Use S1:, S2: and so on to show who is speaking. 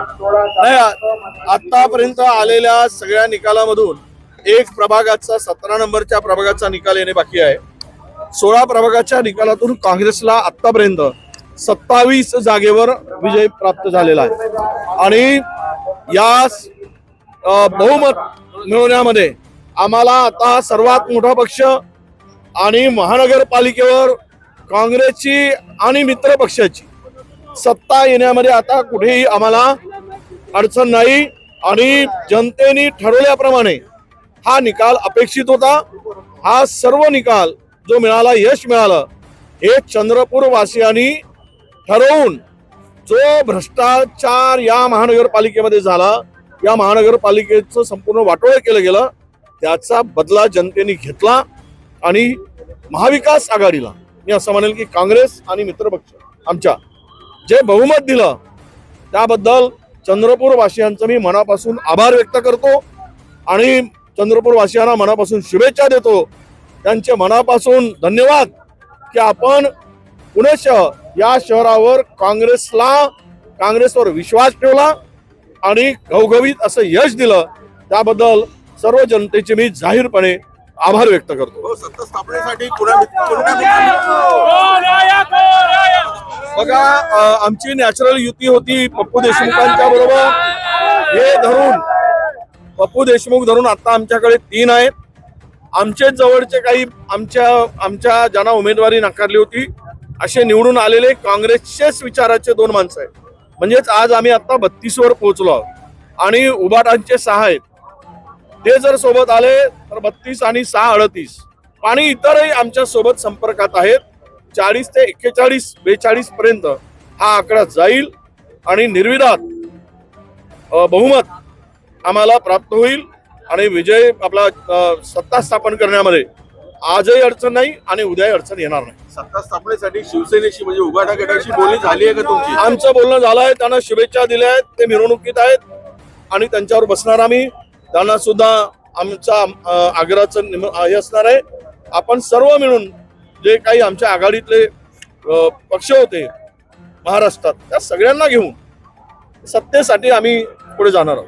S1: नाही, आतापर्यंत आलेल्या सगळ्या निकालामधून एक प्रभागाचा 17 नंबरच्या प्रभागाचा निकाल येणे बाकी आहे. 16 प्रभागाच्या निकालातून काँग्रेसला आतापर्यंत 27 जागेवर विजय प्राप्त झालेला आहे आणि या बहुमत मिळवण्यामध्ये आम्हाला आता सर्वात मोठा पक्ष आणि महानगरपालिकेवर काँग्रेसची आणि मित्र पक्षाची सत्ता येण्यामध्ये आता कुठेही आम्हाला अडचण नाही आणि जनतेने ठरवल्याप्रमाणे हा निकाल अपेक्षित होता. हा सर्व निकाल जो मिळाला, यश मिळालं, हे चंद्रपूर वासियांनी ठरवून जो भ्रष्टाचार या महानगरपालिकेमध्ये झाला, या महानगरपालिकेचं संपूर्ण वाटोळं केलं गेलं, त्याचा बदला जनतेने घेतला आणि महाविकास आघाडीला, मी असं म्हणेल की काँग्रेस आणि मित्रपक्ष आमच्या जे बहुमत दिलं त्याबद्दल चंद्रपूर वासियांचं मी मनापासून आभार व्यक्त करतो आणि चंद्रपूर वासियांना मनापासून शुभेच्छा देतो. त्यांचे मनापासून धन्यवाद की आपण पुणे शहर या शहरावर काँग्रेसवर विश्वास ठेवला आणि घवघवीत असं यश दिलं. त्याबद्दल सर्व जनतेचे मी जाहीरपणे आभार व्यक्त करतो.
S2: सत्ता स्थापनेसाठी
S1: बघा, आमची नॅचरल युती होती पप्पू देशमुखांच्या बरोबर. हे धरून पप्पू देशमुख धरून आता आमच्याकडे 3 आहेत. आमचे जवळचे काही आमच्या ज्यांना उमेदवारी नाकारली होती असे निवडून आलेले काँग्रेसचेच विचाराचे 2 माणसं आहेत. म्हणजेच आज आम्ही आता 32 वर पोहोचलो आहोत आणि उबाटांचे 6 आहेत. ते जर सोबत आले तर 32 आणि 6 38 आणि इतरही आमच्या सोबत संपर्कात आहेत. 40 ते 41 42 पर्यंत हा आकडा जाईल आणि निर्विवाद बहुमत आम्हाला प्राप्त होईल आणि विजय आपला सत्ता स्थापन करण्यामध्ये आजही अडचण नाही आणि उद्याही अडचण येणार नाही.
S2: सत्ता स्थापनेसाठी शिवसेनेशी म्हणजे उभाटा गटाशी बोलणी झाली आहे का तुमची?
S1: आमचं बोलणं झालं आहे. त्यांना शुभेच्छा दिल्या आहेत. ते मिरवणुकीत आहेत आणि त्यांच्यावर बसणार आम्ही. त्यांना सुद्धा आमचा आग्रहाचं हे असणार आहे. आपण सर्व मिळून जे काही आमच्या आघाडीतले पक्ष होते महाराष्ट्रात त्या सगळ्यांना घेऊन सत्तेसाठी आम्ही पुढे जाणार आहोत.